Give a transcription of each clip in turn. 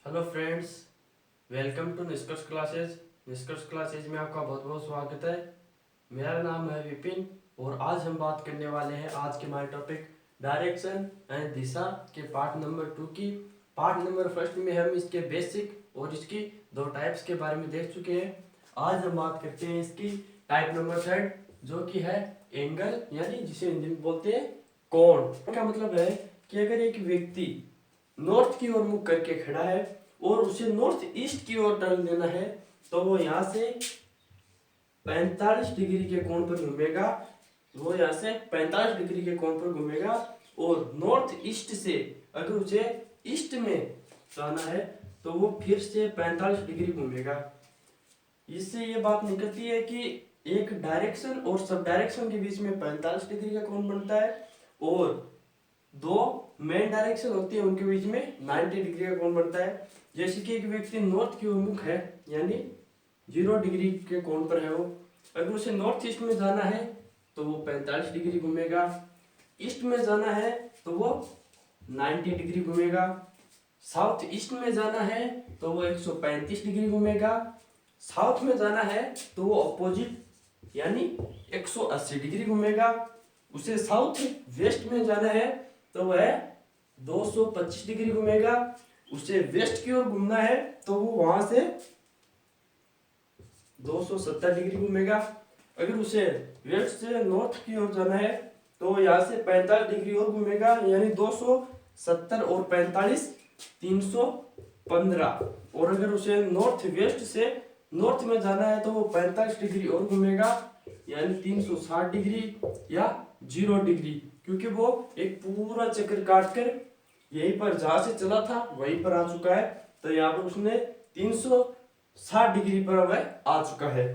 Hello friends, welcome to निष्कर्ष classes. निष्कर्ष classes में आपका बहुत बहुत स्वागत है। मेरा नाम है विपिन और आज हम बात करने वाले हैं आज के हमारे टॉपिक डायरेक्शन एंड दिशा के पार्ट नंबर 2 की। पार्ट नंबर फर्स्ट में हम इसके बेसिक और इसकी दो टाइप्स के बारे में देख चुके हैं। आज हम बात करते हैं इसकी टाइप नंबर थर्ड, जो कि है एंगल, यानी जिसे हिंदी में बोलते हैं कोण। का मतलब है कि अगर एक व्यक्ति नॉर्थ की ओर मुख करके खड़ा है और उसे नॉर्थ ईस्ट की ओर टर्न देना है तो वो यहाँ से 45 डिग्री के कोण पर घूमेगा। वो यहाँ से 45 डिग्री के कोण पर घूमेगा और नॉर्थ ईस्ट से अगर उसे ईस्ट में जाना है तो वो फिर से 45 डिग्री घूमेगा। इससे ये बात निकलती है कि एक डायरेक्शन और सब डायरेक्शन के बीच में 45 डिग्री का कोण बनता है और दो मेन डायरेक्शन होती है उनके बीच में 90 डिग्री का कोण बनता है। जैसे कि एक व्यक्ति नॉर्थ की ओर मुख है, यानी 0 डिग्री के कोण पर है वो, अगर उसे नॉर्थ ईस्ट में जाना है तो वो 45 डिग्री घूमेगा। ईस्ट में जाना है तो वो 90 डिग्री घूमेगा। साउथ ईस्ट में जाना है तो वो 135 डिग्री घूमेगा। साउथ में जाना है तो वो अपोजिट यानी 180 डिग्री घूमेगा। उसे साउथ वेस्ट में जाना है तो वह 225 डिग्री घूमेगा। उसे वेस्ट की ओर घूमना है तो वो वहां से 270 डिग्री घूमेगा। अगर उसे वेस्ट से नॉर्थ की ओर जाना है तो यहाँ से 45 डिग्री और घूमेगा, यानी 270 और 45 315। और अगर उसे नॉर्थ वेस्ट से नॉर्थ में जाना है तो वो 45 डिग्री और घूमेगा, यानी 360 डिग्री या 0 डिग्री, क्योंकि वो एक पूरा चक्कर काट कर यहीं पर जहां से चला था वहीं पर आ चुका है। तो यहाँ पर उसने 360 डिग्री पर वह आ चुका है।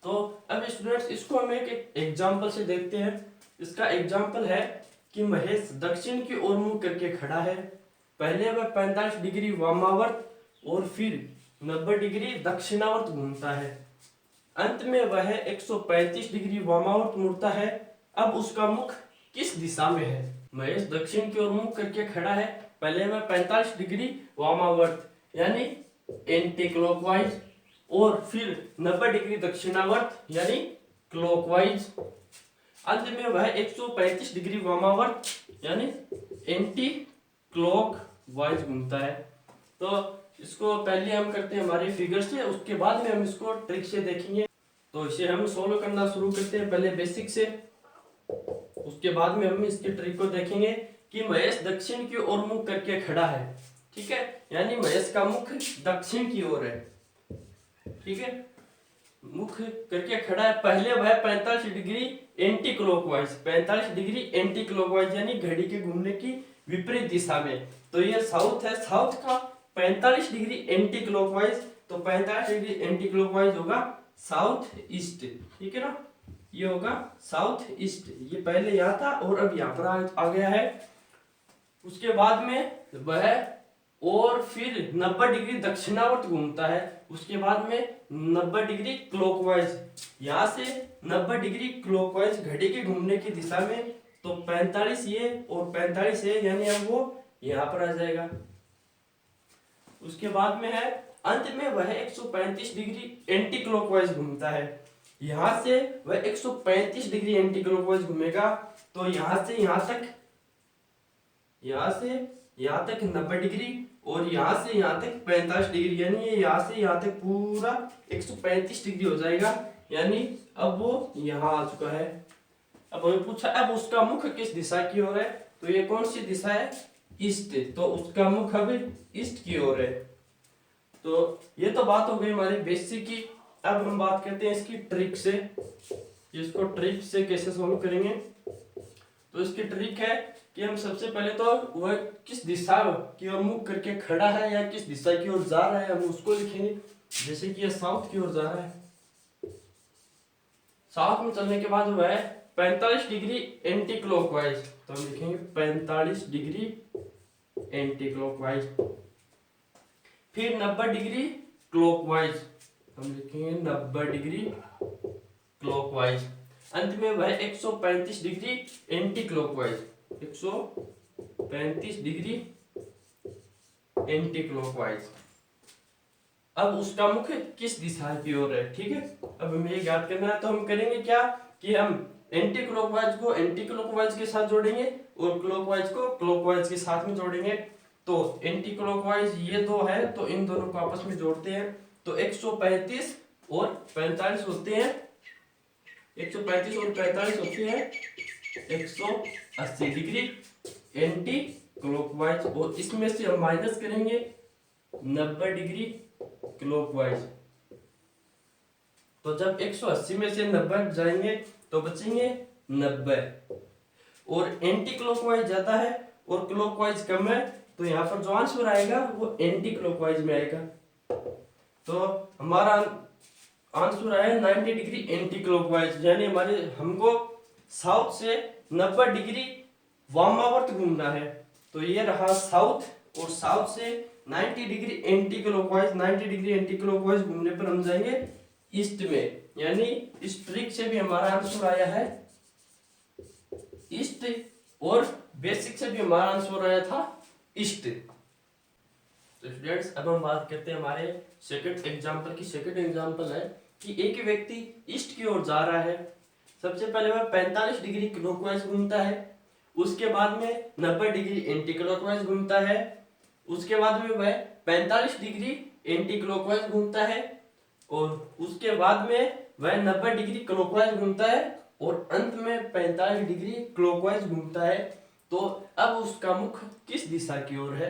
तो अब स्टूडेंट्स इसको हम एक एग्जांपल से देखते हैं। इसका एग्जांपल है कि महेश दक्षिण की ओर मुंह करके खड़ा है। पहले वह 45 डिग्री वामावर्त और फिर 90 डिग्री दक्षिणावर्त घूमता है। अंत में वह 135 डिग्री वामावर्त मुड़ता है। अब उसका मुख किस दिशा में है? महेश दक्षिण की ओर मुख करके खड़ा है। पहले वह 45 डिग्री वामावर्त यानी एंटी क्लॉकवाइज और फिर 90 डिग्री दक्षिणावर्त यानी क्लॉकवाइज। अंत में वह 135 डिग्री वामावर्त यानी एंटी क्लॉकवाइज घूमता है। तो इसको पहले हम करते हैं हमारे फिगर से, उसके बाद में हम इसको ट्रिक से देखेंगे। तो इसे हम सोल्व करना शुरू करते हैं पहले बेसिक से, उसके बाद में हम इसके ट्रिक को देखेंगे। कि महेश दक्षिण की ओर मुख करके खड़ा है, ठीक है, यानी महेश का मुख दक्षिण की ओर है, ठीक है, मुख करके खड़ा है। पहले वह 45 degree anti clockwise, 45 degree anti clockwise यानी घड़ी के घूमने की विपरीत दिशा में। तो ये साउथ है, साउथ का 45 डिग्री एंटी क्लॉकवाइज, तो 45 डिग्री एंटी क्लॉकवाइज होगा साउथ ईस्ट, ठीक है ना, ये होगा साउथ ईस्ट। ये पहले यहाँ था और अब यहाँ पर आ गया है। उसके बाद में वह और फिर 90 डिग्री दक्षिणावर्त घूमता है। उसके बाद में 90 डिग्री क्लॉकवाइज, यहाँ से 90 डिग्री क्लॉकवाइज घड़ी के घूमने की दिशा में। तो 45 ये और 45 ये, यानी अब वो यहाँ पर आ जाएगा। उसके बाद में है अंत में वह 135 डिग्री एंटी क्लॉकवाइज घूमता है। यहाँ से वह 135 डिग्री एंटी क्लॉकवाइज घूमेगा। तो यहाँ से यहाँ तक 90 डिग्री और यहाँ से यहाँ तक 45 डिग्री, यानी ये यहाँ से यहाँ तक पूरा 135 डिग्री हो जाएगा। यानी अब वो यहाँ आ चुका है। अब हमें पूछा अब उसका मुख किस दिशा की ओर है, तो ये कौन सी दिशा है? ईस्ट। तो उसका मुख अब ईस्ट की ओर है। तो ये तो बात हो गई हमारी बेसिक की। अब हम बात करते हैं इसकी ट्रिक से। इसको ट्रिक से कैसे सॉल्व करेंगे? तो इसकी ट्रिक है कि हम सबसे पहले तो वह किस दिशा की ओर मुख करके खड़ा है या किस दिशा की ओर जा रहा है हम उसको लिखेंगे। जैसे कि यह साउथ की ओर जा रहा है, साउथ में चलने के बाद वह 45 डिग्री एंटी क्लॉकवाइज, तो हम लिखेंगे 45 डिग्री एंटी क्लॉकवाइज। फिर 90 डिग्री क्लॉकवाइज, हम लिखेंगे 90 डिग्री क्लॉकवाइज। अंत में वह 135 degree anti clockwise, 135 degree anti clockwise. अब उसका मुख किस दिशा की ओर है, ठीक है। अब हमें ये याद करना है, तो हम करेंगे क्या कि हम एंटी क्लॉकवाइज को एंटी क्लॉकवाइज के साथ जोड़ेंगे और क्लॉकवाइज को क्लॉकवाइज के साथ में जोड़ेंगे। तो एंटी क्लॉकवाइज ये दो है, तो इन दोनों को आपस में जोड़ते हैं, तो 135 और 45 होते हैं, 135 और 45 होते हैं 180 डिग्री एंटी क्लॉकवाइज, और इसमें से हम माइनस करेंगे 90 डिग्री क्लॉकवाइज। तो जब 180 में से 90 जाएंगे तो बचेंगे 90, और एंटी क्लॉकवाइज ज्यादा है और क्लॉकवाइज कम है, तो यहाँ पर जो आंसर आएगा वो एंटी क्लॉकवाइज में आएगा। तो हमारा आंसर आया 90 डिग्री एंटी क्लॉकवाइज, यानी हमारे हमको साउथ से 90 डिग्री वामावर्त घूमना है। तो ये रहा साउथ, और साउथ से 90 degree anti clockwise, 90 degree anti clockwise घूमने पर हम जाएंगे ईस्ट में, यानी इस ट्रिक से भी हमारा आंसर आया है ईस्ट, और बेसिक से भी हमारा आंसर आया था ईस्ट। तो स्टूडेंट्स अब हम बात करते हैं हमारे सेकंड एग्जांपल की। सेकंड एग्जांपल है कि एक व्यक्ति ईस्ट की ओर जा रहा है। सबसे पहले वह 45 डिग्री क्लॉकवाइज घूमता है, उसके बाद में 90 डिग्री एंटी क्लॉकवाइज घूमता है, उसके बाद में वह 45 डिग्री एंटी क्लॉकवाइज घूमता है, और उसके बाद में वह 90 डिग्री क्लॉकवाइज घूमता है, और अंत में 45 डिग्री क्लॉकवाइज घूमता है। तो अब उसका मुख किस दिशा की ओर है।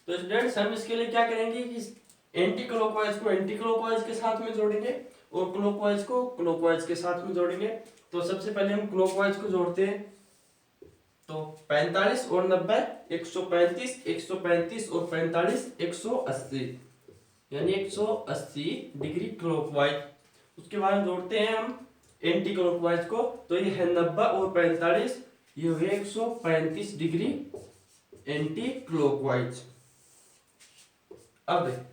तो स्टूडेंट्स हम इसके लिए क्या करेंगे कि एंटी क्लॉकवाइज को एंटी क्लॉकवाइज के साथ में जोड़ेंगे और क्लॉकवाइज को क्लॉकवाइज के साथ में जोड़ेंगे। तो सबसे पहले हम क्लॉकवाइज को जोड़ते हैं, तो 45 और 90 135, 135 और 45 180, यानी 180 डिग्री क्लॉकवाइज। उसके बाद जोड़ते हैं हम एंटी क्लॉकवाइज को, तो ये है 90 और 45, ये हुए 135 डिग्री एंटी क्लॉकवाइज। अब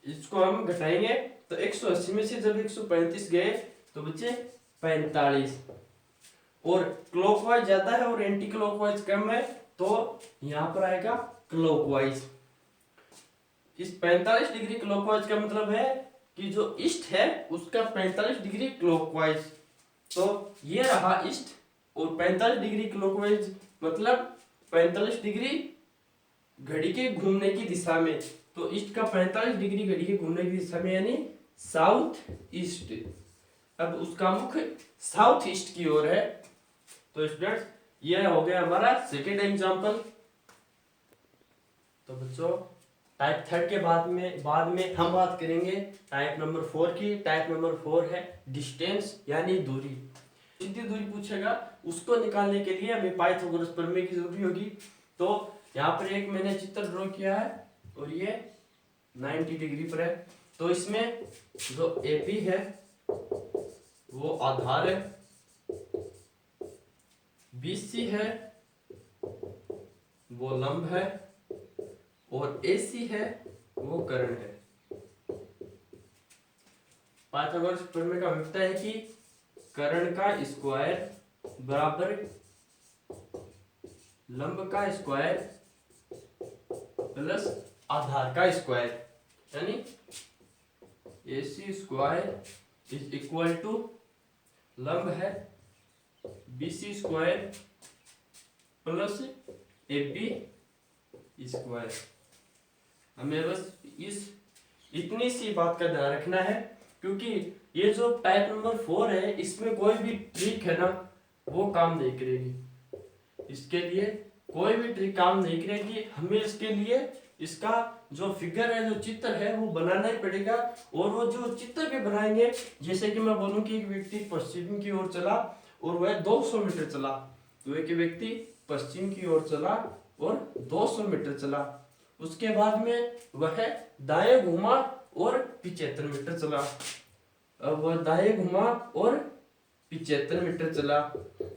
इसको हम घटाएंगे, तो 180 में से जब 135 गए तो बचे 45, और क्लॉकवाइज ज्यादा है और एंटी क्लॉकवाइज कम है, तो यहाँ पर आएगा क्लॉकवाइज। इस 45 डिग्री क्लॉकवाइज का मतलब है कि जो ईस्ट है उसका 45 डिग्री क्लॉकवाइज, तो ये रहा ईस्ट, और 45 डिग्री क्लॉकवाइज मतलब 45 डिग्री घड़ी के घूमने की दिशा में। तो ईस्ट का 45 डिग्री घड़ी के घूमने की दिशा में, यानी साउथ ईस्ट। अब उसका मुख साउथ ईस्ट की ओर है। तो स्टूडेंट्स ये हो गया हमारा सेकेंड एग्जांपल। तो बच्चों टाइप थर्ड के बाद में हम बात करेंगे टाइप नंबर 4 की। टाइप नंबर 4 है डिस्टेंस, यानी दूरी। जितनी दूरी पूछेगा उसको निकालने के लिए हमें पाइथागोरस प्रमेय की जरूरत होगी। तो यहाँ पर एक मैंने चित्र ड्रॉ किया है और ये 90 डिग्री पर है। तो इसमें जो AP है वो आधार है, BC है वो लंब है, और AC है वो कर्ण है। पाइथागोरस प्रमेय का विवता है कि कर्ण का स्क्वायर बराबर लंब का स्क्वायर प्लस आधार का स्क्वायर, यानी AC square is equal to लंब है BC square plus AB square. हमें बस इतनी सी बात का ध्यान रखना है, क्योंकि ये जो टाइप नंबर 4 है इसमें कोई भी ट्रिक है ना वो काम नहीं करेगी। इसके लिए कोई भी ट्रिक काम नहीं करेगी। हमें इसके लिए इसका जो फिगर है, जो चित्र है वो बनाना ही पड़ेगा। और वो जो चित्र भी बनाएंगे, जैसे कि मैं बोलूं कि एक व्यक्ति पश्चिम की ओर चला और वह 200 मीटर चला, तो एक व्यक्ति पश्चिम की ओर चला और 200 मीटर चला, उसके बाद में वह दाएं घुमा और 75 मीटर चला। अब वह दाएं घुमा और 75 मीटर चला,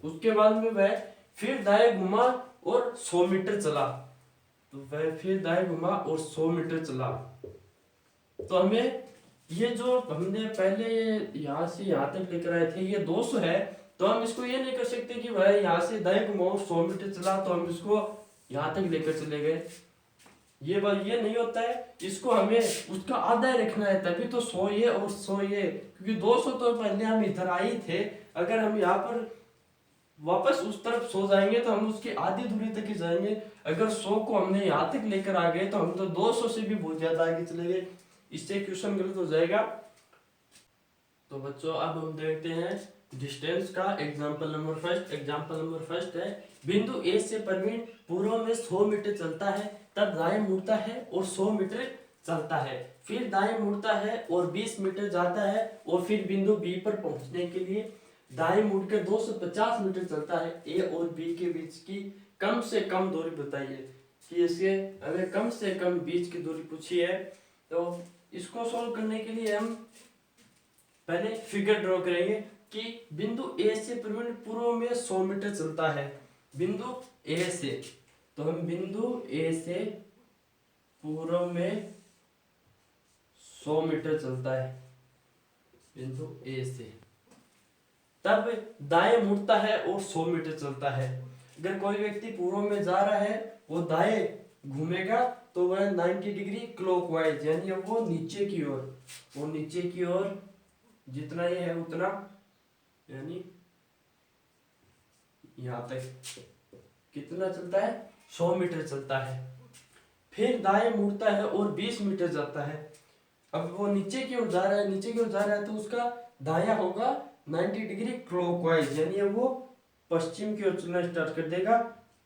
उसके बाद में वह फिर दाएं घुमा और 100 मीटर चला, तो वह फिर दाएं घुमा और 100 मीटर चला। तो हमें ये जो हमने पहले यहाँ से यहाँ तक लेकर आए थे ये 200 है, तो हम इसको ये नहीं कर सकते कि वह यहाँ से दाएं घुमाओ 100 मीटर चला तो हम इसको यहाँ तक लेकर चले गए। ये नहीं होता है, इसको हमें उसका आधा ही रखना है, तभी तो 100 ये और 100 ये, क्योंकि 200 तो पहले हम इधर आए थे। अगर हम यहाँ पर वापस उस तरफ 100 जाएंगे तो हम उसकी आधी दूरी तक ही जाएंगे। अगर 100 को हमने यहाँ तक लेकर आ गए तो हम तो 200 से भी बहुत ज्यादा आगे चले गए, इससे क्वेश्चन गलत हो जाएगा। तो बच्चों अब हम देखते हैं डिस्टेंस का example number first. Example number first है, बिंदु ए से प्रवीण पूर्व में 100 मीटर चलता है, तब दाएं मुड़ता है और 100 मीटर चलता है, फिर दाएं मुड़ता है और 20 मीटर जाता है, और फिर बिंदु बी पर पहुंचने के लिए दाएं मुड़कर 250 मीटर चलता है। ए और बी के बीच की कम से कम दूरी बताइए। कि इसके हमें कम से कम बीच की दूरी पूछी है, तो इसको सॉल्व करने के लिए हम पहले फिगर ड्रॉ करेंगे कि बिंदु ए से प्रवीण पूर्व में 100 मीटर चलता है। बिंदु ए से, तो हम बिंदु ए से पूर्व में 100 मीटर चलता है बिंदु ए से, तब दाएं मुड़ता है और 100 मीटर चलता है। अगर कोई व्यक्ति पूर्व में जा रहा है, वो दाएं घूमेगा तो वह 90 डिग्री क्लॉकवाइज, यानी वो नीचे की ओर, वो नीचे की ओर जितना ये है उतना, यानी यहां तक कितना चलता है, 100 मीटर चलता है। फिर दाएं मुड़ता है और 20 मीटर जाता है। अब वो नीचे की ओर जा रहा है, नीचे की ओर जा रहा है, तो उसका दाया होगा 90 डिग्री क्लॉकवाइज, यानी वो पश्चिम की ओर चलना स्टार्ट कर देगा,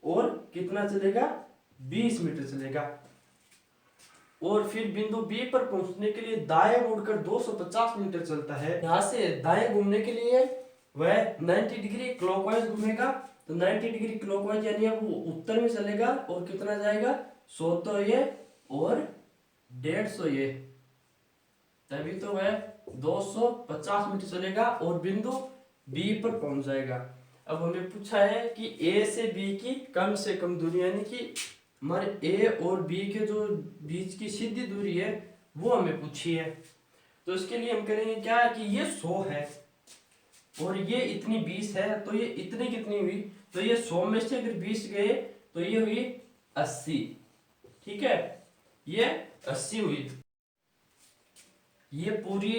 और कितना चलेगा, 20 मीटर चलेगा। और फिर बिंदु बी पर पहुंचने के लिए दाएं मुड़कर 250 मीटर चलता है। यहाँ से दाएं घूमने के लिए वह 90 डिग्री क्लॉकवाइज घूमेगा, तो 90 डिग्री क्लॉकवाइज यानी वो उत्तर में चलेगा, और कितना जाएगा, 100 तो ये और 150 ये, तभी तो वह 250 मीटर चलेगा और बिंदु बी पर पहुंच जाएगा। अब हमें पूछा है कि ए से बी की कम से कम दूरी, यानी कि हमारे ए और बी के जो बीच की सीधी दूरी है वो हमें पूछी है। तो इसके लिए हम करेंगे क्या, कि ये 100 है और ये इतनी 20 है, तो ये इतनी कितनी हुई, तो ये 100 में से अगर 20 गए तो ये हुई 80, ठीक है, ये 80 हुई। ये पूरी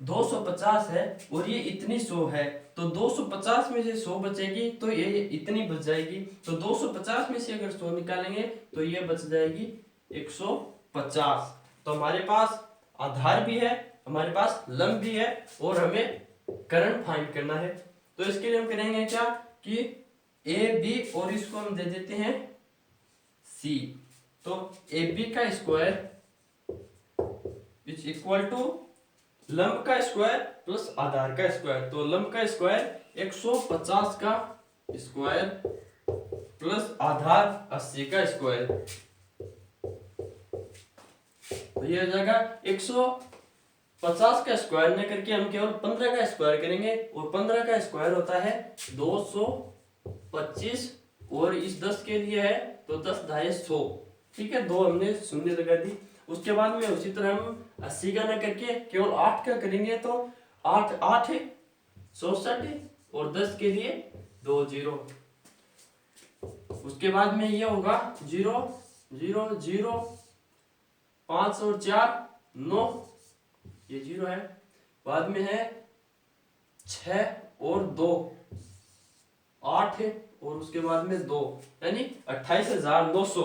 250 है और ये इतनी 100 है, तो 250 में से 100 बचेगी तो ये इतनी बच जाएगी, तो 250 में से अगर 100 निकालेंगे तो ये बच जाएगी 150। तो हमारे पास आधार भी है, हमारे पास लंब भी है, और हमें करंट फाइंड करना है। तो इसके लिए हम करेंगे क्या, कि ए बी और इसको हम दे देते हैं सी। तो ए बी का स्क्वायर इज इक्वल टू लंब का स्क्वायर प्लस आधार का स्क्वायर। तो लंब का स्क्वायर 150 का स्क्वायर प्लस आधार 80 का स्क्वायर, तो ये हो जाएगा 150 का स्क्वायर न करके हम केवल 15 का स्क्वायर करेंगे, और 15 का स्क्वायर होता है 225, और इस 10 के लिए है तो 10 ढाई 100, ठीक है, दो हमने शून्य लगा दी। उसके बाद में उसी तरह हम 80 का न करके केवल 8 का करेंगे, तो 8 8 है 64, और 10 के लिए 2 जीरो। उसके बाद में ये होगा 0 0 0, 5 और 4 9, ये 0 है। बाद में है 6 और 2 8 है, और उसके बाद में 2, यानी 28,900।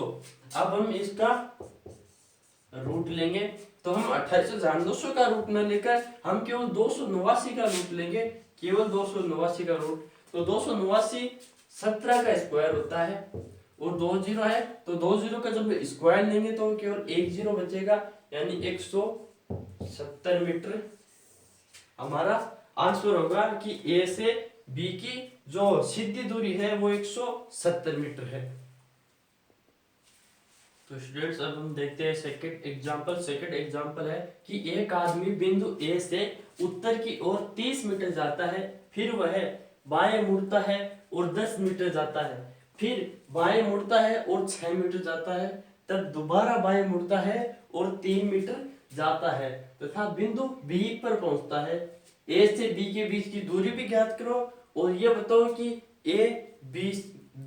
अब हम इसका रूट लेंगे, तो हम 28,900 का रूट न लेकर हम केवल 289 का रूट लेंगे, केवल 289 का रूट। तो 289 17 का स्क्वायर होता है, और 2 जीरो है, तो 2 जीरो का जब स्क्वायर लेंगे तो केवल 1 जीरो बचेगा, यानी 170 मीटर हमारा आंसर होगा, कि ए से बी की जो सीधी दूरी है वो 170 मीटर है। तो स्टूडेंट्स अब हम देखते हैं सेकंड एग्जांपल। सेकंड एग्जांपल है कि एक आदमी बिंदु ए से उत्तर की ओर 30 मीटर जाता है, फिर वह बाएं मुड़ता है और 10 मीटर जाता है, फिर बाएं मुड़ता है और 6 मीटर जाता है, तब दोबारा बाएं मुड़ता है और 3 मीटर जाता है, तथा बिंदु बी पर पहुंचता है। ए से बी के बीच की दूरी भी ज्ञात करो, और ये बताओ कि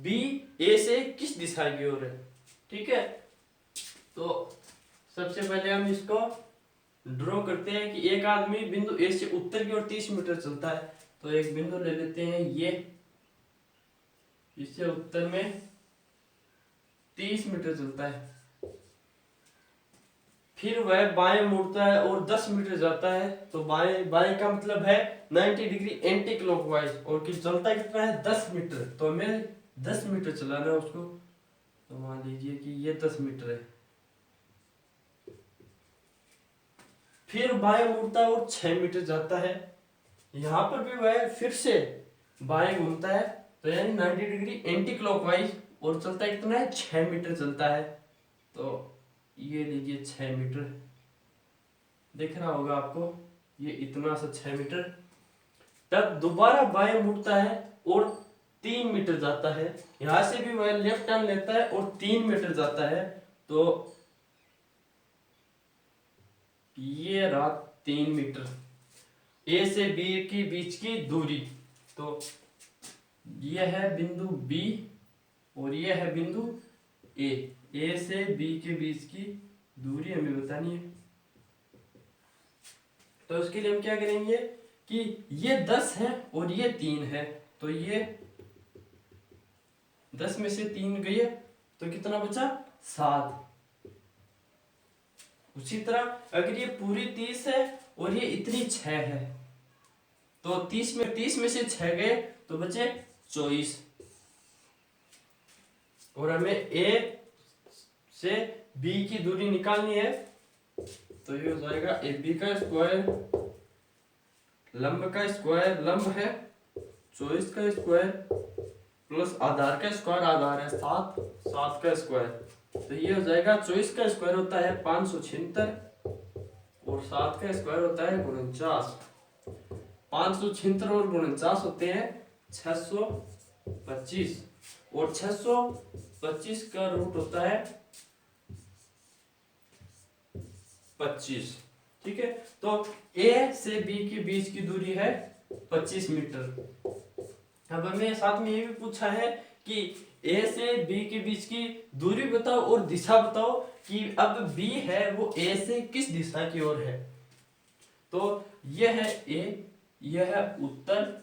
बी ए से किस दिशा की ओर है, ठीक है। तो सबसे पहले हम इसको ड्रॉ करते हैं कि एक आदमी बिंदु ए से उत्तर की ओर 30 मीटर चलता है। तो एक बिंदु ले लेते हैं ये, इससे उत्तर में 30 मीटर चलता है। फिर वह बाएं मुड़ता है और 10 मीटर जाता है। तो बाएं बाएं का मतलब है 90 डिग्री एंटी क्लॉकवाइज, और कि चलता कितना है 10 मीटर। तो हमें 10 मीटर चलाना है उसको। तो मान लीजिए कि ये 10 मीटर है। फिर बाएं मुड़ता है और 6 मीटर जाता है। यहाँ पर भी वह फिर से बाएं घूमता है, तो यानी 90 डिग्री एंटी क्लॉकवाइज, और चलता है कितना है 6 मीटर चलता है। तो ये लीजिए 6 मीटर दिख रहा होगा आपको, ये इतना सा 6 मीटर। तब दोबारा बाएं मुड़ता है और 3 मीटर जाता है। यहां से भी वह लेफ्ट टर्न लेता है और 3 मीटर जाता है। तो ये रहा 3 मीटर ए से बी की बीच की दूरी। तो ये है बिंदु बी और ये है बिंदु ए से बी के बीच की दूरी हमें बतानी है। तो उसके लिए हम क्या करेंगे कि ये 10 है और ये 3 है। तो ये 10 में से 3 गई है, तो कितना बचा 7। उसी तरह अगर ये पूरी 30 है और ये इतनी 6 है, तो 30 में से 6 गए तो बचे 24। और हमें ए से बी की दूरी निकालनी है। तो ये हो जाएगा ए बी का स्क्वायर, लंब का स्क्वायर, लंब है 24 का स्क्वायर, प्लस आधार का स्क्वायर, आधार है 7, 7 का स्क्वायर। तो ये हो जाएगा 24 का स्क्वायर होता है 576 और 7 का स्क्वायर होता है 49। 576 और 49 होते हैं 625, और 625 का रूट होता है 25। ठीक है, तो ए से बी के बीच की दूरी है 25 मीटर। अब हमें साथ में ये भी पूछा है कि ए से बी के बीच की दूरी बताओ और दिशा बताओ कि अब बी है वो ए से किस दिशा की ओर है। तो यह है ए, यह है उत्तर,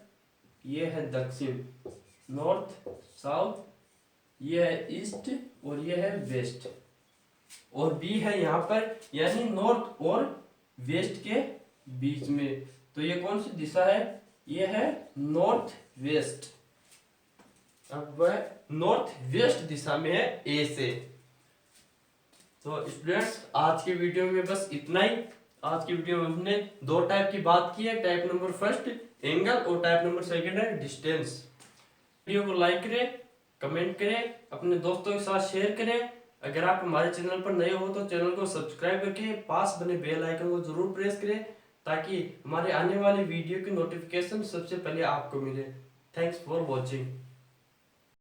यह है दक्षिण, नॉर्थ साउथ, यह है ईस्ट और यह है वेस्ट, और बी है यहाँ पर यानी नॉर्थ और वेस्ट के बीच में। तो ये कौन सी दिशा है, ये है नॉर्थ वेस्ट। अब वह नॉर्थ वेस्ट दिशा में है ए से। तो स्टूडेंट्स आज के वीडियो में बस इतना ही। आज की वीडियो में हमने 2 टाइप की बात की है, टाइप नंबर फर्स्ट एंगल और टाइप नंबर सेकंड है डिस्टेंस। वीडियो को लाइक करें, कमेंट करें, अपने दोस्तों के साथ शेयर करें। अगर आप हमारे चैनल पर नए हो तो चैनल को सब्सक्राइब करके पास बने बेल आइकन को जरूर प्रेस करें, ताकि हमारे आने वाली वीडियो की नोटिफिकेशन सबसे पहले आपको मिले। Thanks for watching.